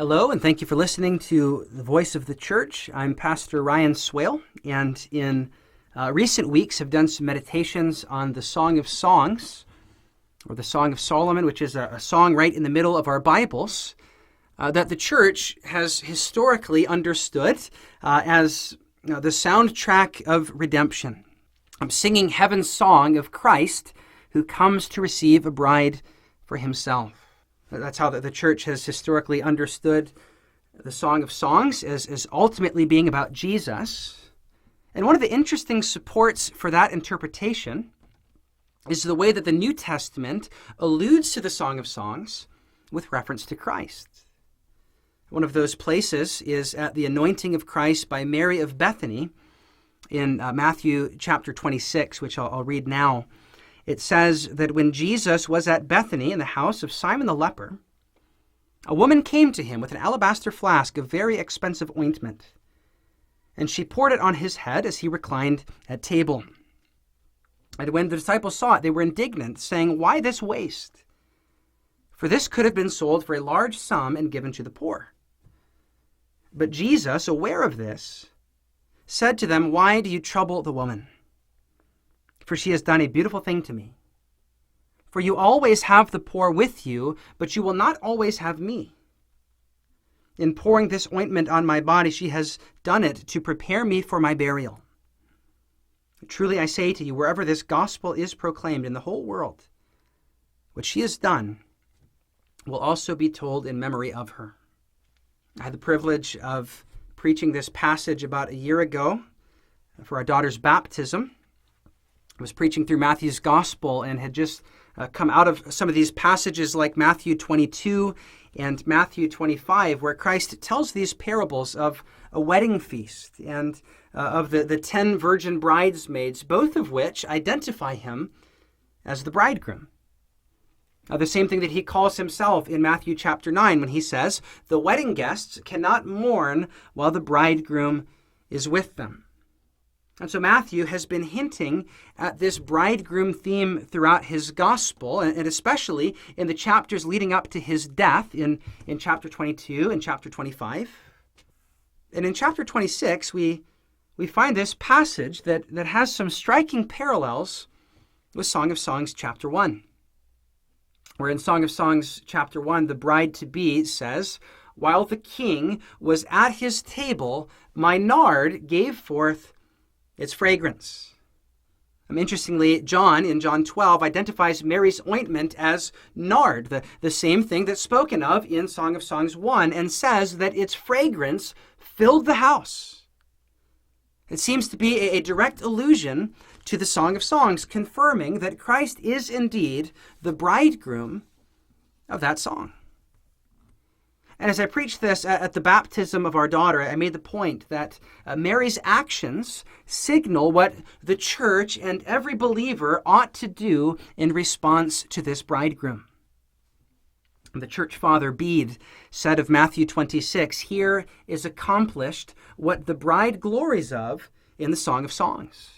Hello, and thank you for listening to The Voice of the Church. I'm Pastor Ryan Swale, and in recent weeks have done some meditations on the Song of Songs, or the Song of Solomon, which is a song right in the middle of our Bibles, that the Church has historically understood as the soundtrack of redemption. I'm singing heaven's song of Christ who comes to receive a bride for himself. That's how the church has historically understood the Song of Songs as ultimately being about Jesus. And one of the interesting supports for that interpretation is the way that the New Testament alludes to the Song of Songs with reference to Christ. One of those places is at the anointing of Christ by Mary of Bethany in Matthew chapter 26, which I'll read now. It says that when Jesus was at Bethany in the house of Simon the leper, a woman came to him with an alabaster flask of very expensive ointment, and she poured it on his head as he reclined at table. And when the disciples saw it, they were indignant, saying, "Why this waste? For this could have been sold for a large sum and given to the poor." But Jesus, aware of this, said to them, "Why do you trouble the woman? For she has done a beautiful thing to me. For you always have the poor with you, but you will not always have me. In pouring this ointment on my body, she has done it to prepare me for my burial. Truly I say to you, wherever this gospel is proclaimed in the whole world, what she has done will also be told in memory of her." I had the privilege of preaching this passage about a year ago for our daughter's baptism. I was preaching through Matthew's gospel and had just come out of some of these passages like Matthew 22 and Matthew 25, where Christ tells these parables of a wedding feast and of the 10 virgin bridesmaids, both of which identify him as the bridegroom. The same thing that he calls himself in Matthew chapter 9 when he says, "The wedding guests cannot mourn while the bridegroom is with them." And so Matthew has been hinting at this bridegroom theme throughout his gospel, and especially in the chapters leading up to his death in chapter 22 and chapter 25. And in chapter 26, we find this passage that has some striking parallels with Song of Songs chapter 1. Where in Song of Songs chapter 1, the bride-to-be says, "While the king was at his table, my nard gave forth its fragrance." Interestingly, John, in John 12, identifies Mary's ointment as nard, the same thing that's spoken of in Song of Songs 1, and says that its fragrance filled the house. It seems to be a direct allusion to the Song of Songs, confirming that Christ is indeed the bridegroom of that song. And as I preached this at the baptism of our daughter, I made the point that Mary's actions signal what the church and every believer ought to do in response to this bridegroom. The church father Bede said of Matthew 26, "Here is accomplished what the bride glories of in the Song of Songs,"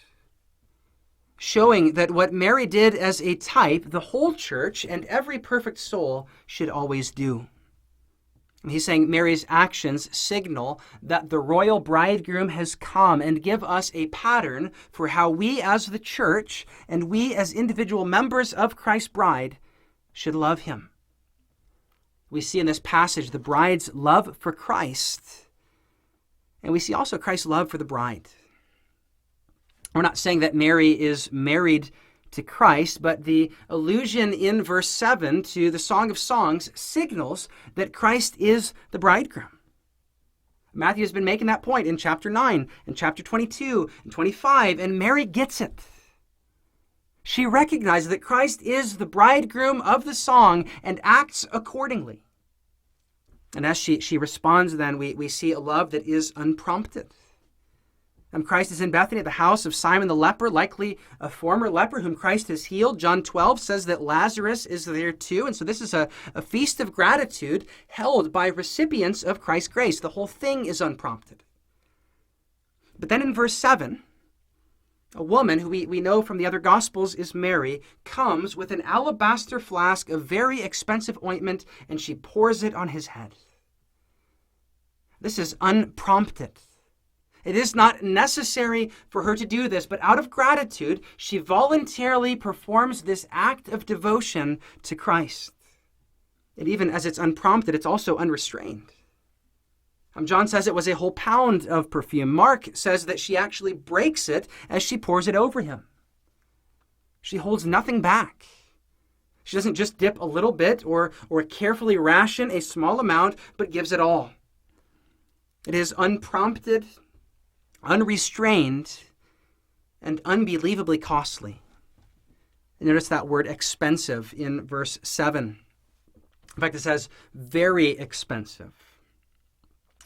showing that what Mary did as a type, the whole church and every perfect soul should always do. He's saying Mary's actions signal that the royal bridegroom has come and give us a pattern for how we as the church and we as individual members of Christ's bride should love him. We see in this passage the bride's love for Christ, and we see also Christ's love for the bride. We're not saying that Mary is married to Christ, but the allusion in verse 7 to the Song of Songs signals that Christ is the bridegroom. Matthew has been making that point in chapter 9, and chapter 22, and 25, and Mary gets it. She recognizes that Christ is the bridegroom of the song and acts accordingly. And as she responds then, we see a love that is unprompted. Christ is in Bethany at the house of Simon the leper, likely a former leper whom Christ has healed. John 12 says that Lazarus is there too. And so this is a feast of gratitude held by recipients of Christ's grace. The whole thing is unprompted. But then in verse 7, a woman who we know from the other Gospels is Mary, comes with an alabaster flask of very expensive ointment, and she pours it on his head. This is unprompted. It is not necessary for her to do this, but out of gratitude, she voluntarily performs this act of devotion to Christ. And even as it's unprompted, it's also unrestrained. John says it was a whole pound of perfume. Mark says that she actually breaks it as she pours it over him. She holds nothing back. She doesn't just dip a little bit or carefully ration a small amount, but gives it all. It is unprompted, unrestrained, and unbelievably costly. Notice that word expensive in verse 7. In fact, it says very expensive.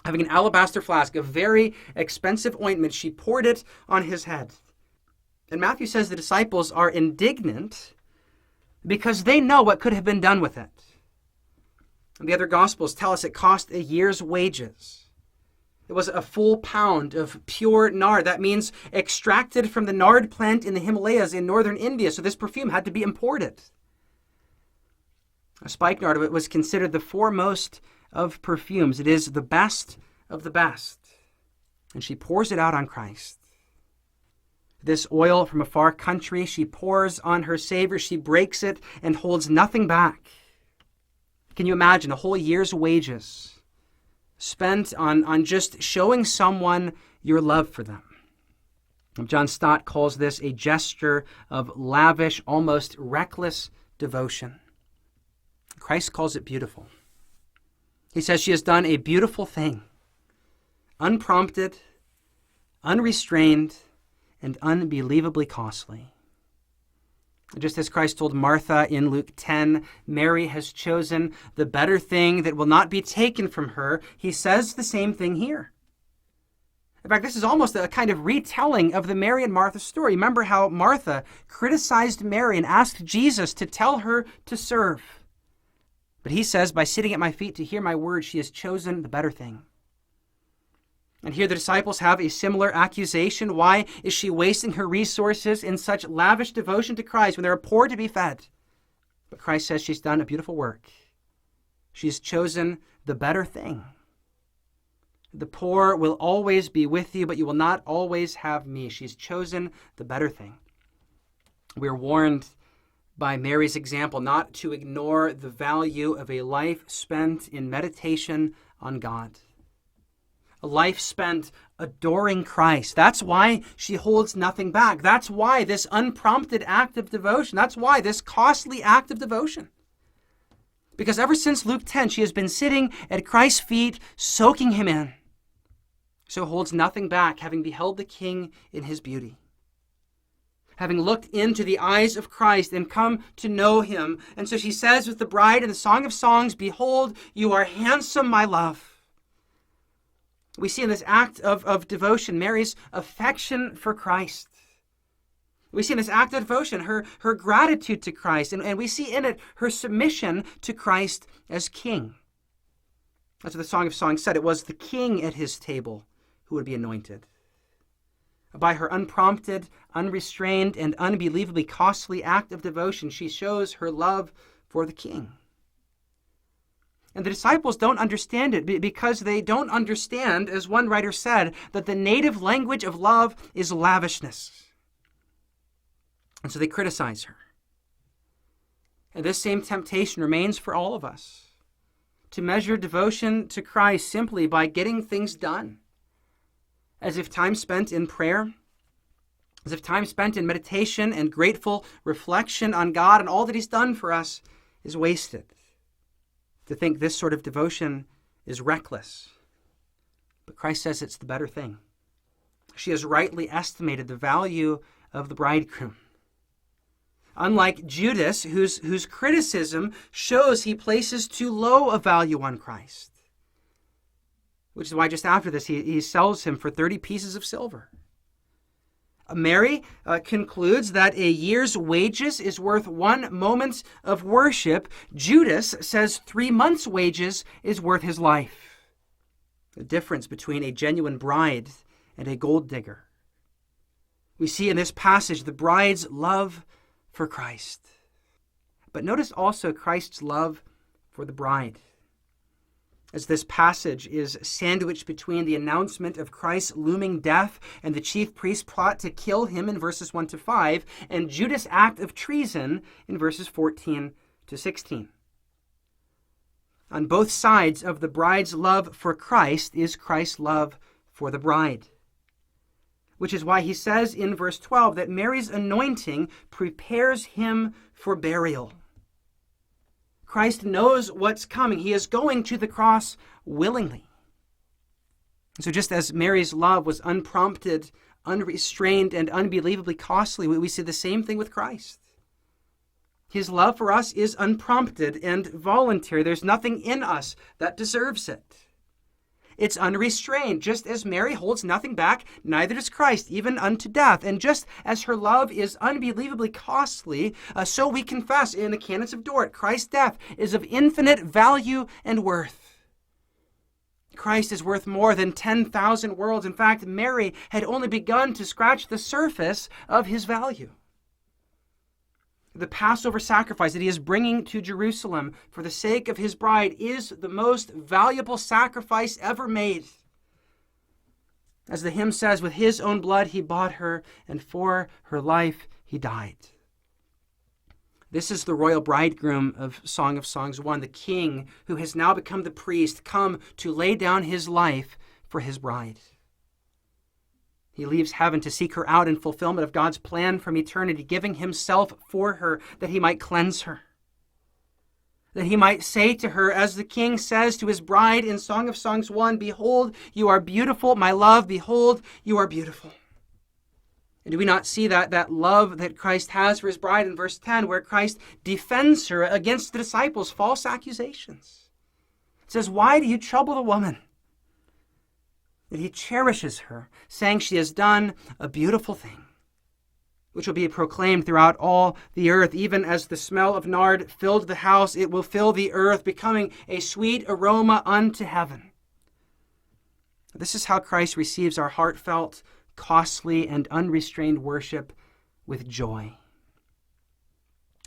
Having an alabaster flask of very expensive ointment, she poured it on his head. And Matthew says the disciples are indignant because they know what could have been done with it. And the other Gospels tell us it cost a year's wages. It was a full pound of pure nard. That means extracted from the nard plant in the Himalayas in northern India. So this perfume had to be imported. A spikenard was considered the foremost of perfumes. It is the best of the best. And she pours it out on Christ. This oil from a far country, she pours on her Savior. She breaks it and holds nothing back. Can you imagine a whole year's wages spent on just showing someone your love for them? John Stott calls this a gesture of lavish, almost reckless devotion. Christ calls it beautiful. He says she has done a beautiful thing, unprompted, unrestrained, and unbelievably costly. Just as Christ told Martha in Luke 10, Mary has chosen the better thing that will not be taken from her, he says the same thing here. In fact, this is almost a kind of retelling of the Mary and Martha story. Remember how Martha criticized Mary and asked Jesus to tell her to serve. But he says, by sitting at my feet to hear my word, she has chosen the better thing. And here the disciples have a similar accusation. Why is she wasting her resources in such lavish devotion to Christ when there are poor to be fed? But Christ says she's done a beautiful work. She's chosen the better thing. The poor will always be with you, but you will not always have me. She's chosen the better thing. We're warned by Mary's example not to ignore the value of a life spent in meditation on God. A life spent adoring Christ. That's why she holds nothing back. That's why this unprompted act of devotion. That's why this costly act of devotion. Because ever since Luke 10, she has been sitting at Christ's feet, soaking him in. So holds nothing back, having beheld the King in his beauty. Having looked into the eyes of Christ and come to know him. And so she says with the bride in the Song of Songs, "Behold, you are handsome, my love." We see in this act of devotion Mary's affection for Christ. We see in this act of devotion her gratitude to Christ, and we see in it her submission to Christ as King. That's what the Song of Songs said. It was the King at his table who would be anointed. By her unprompted, unrestrained, and unbelievably costly act of devotion, she shows her love for the King. And the disciples don't understand it because they don't understand, as one writer said, that the native language of love is lavishness. And so they criticize her. And this same temptation remains for all of us, to measure devotion to Christ simply by getting things done. As if time spent in prayer, as if time spent in meditation and grateful reflection on God and all that he's done for us is wasted. To think this sort of devotion is reckless. But Christ says it's the better thing. She has rightly estimated the value of the bridegroom. Unlike Judas, whose criticism shows he places too low a value on Christ. Which is why just after this, he sells him for 30 pieces of silver. Mary concludes that a year's wages is worth 1 moment of worship. Judas says 3 months' wages is worth his life. The difference between a genuine bride and a gold digger. We see in this passage the bride's love for Christ. But notice also Christ's love for the bride. as this passage is sandwiched between the announcement of Christ's looming death and the chief priest's plot to kill him in verses 1 to 5, and Judas' act of treason in verses 14 to 16. On both sides of the bride's love for Christ is Christ's love for the bride, which is why he says in verse 12 that Mary's anointing prepares him for burial. Christ knows what's coming. He is going to the cross willingly. So just as Mary's love was unprompted, unrestrained, and unbelievably costly, we see the same thing with Christ. His love for us is unprompted and voluntary. There's nothing in us that deserves it. It's unrestrained. Just as Mary holds nothing back, neither does Christ, even unto death. And just as her love is unbelievably costly, so we confess in the canons of Dort, Christ's death is of infinite value and worth. Christ is worth more than 10,000 worlds. In fact, Mary had only begun to scratch the surface of his value. The Passover sacrifice that he is bringing to Jerusalem for the sake of his bride is the most valuable sacrifice ever made. As the hymn says, with his own blood he bought her, and for her life he died. This is the royal bridegroom of Song of Songs 1, the king who has now become the priest, come to lay down his life for his bride. He leaves heaven to seek her out in fulfillment of God's plan from eternity, giving himself for her that he might cleanse her. That he might say to her, as the king says to his bride in Song of Songs 1, behold, you are beautiful, my love, behold, you are beautiful. And do we not see that love that Christ has for his bride in verse 10, where Christ defends her against the disciples' false accusations? It says, why do you trouble the woman? That he cherishes her, saying she has done a beautiful thing, which will be proclaimed throughout all the earth. Even as the smell of nard filled the house, it will fill the earth, becoming a sweet aroma unto heaven. This is how Christ receives our heartfelt, costly, and unrestrained worship with joy.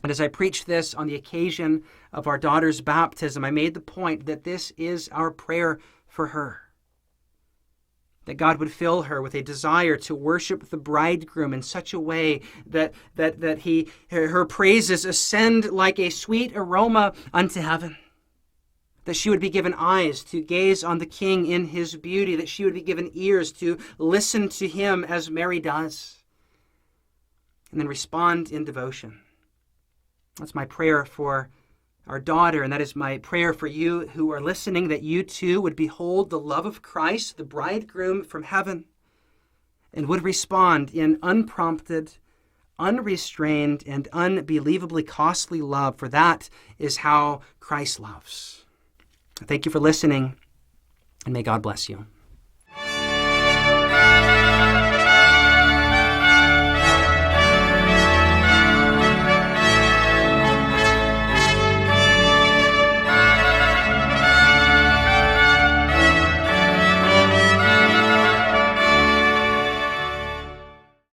And as I preached this on the occasion of our daughter's baptism, I made the point that this is our prayer for her. That God would fill her with a desire to worship the bridegroom in such a way that her praises ascend like a sweet aroma unto heaven. That she would be given eyes to gaze on the King in his beauty. That she would be given ears to listen to him as Mary does. And then respond in devotion. That's my prayer for our daughter, and that is my prayer for you who are listening, that you too would behold the love of Christ, the bridegroom from heaven, and would respond in unprompted, unrestrained, and unbelievably costly love, for that is how Christ loves. Thank you for listening, and may God bless you.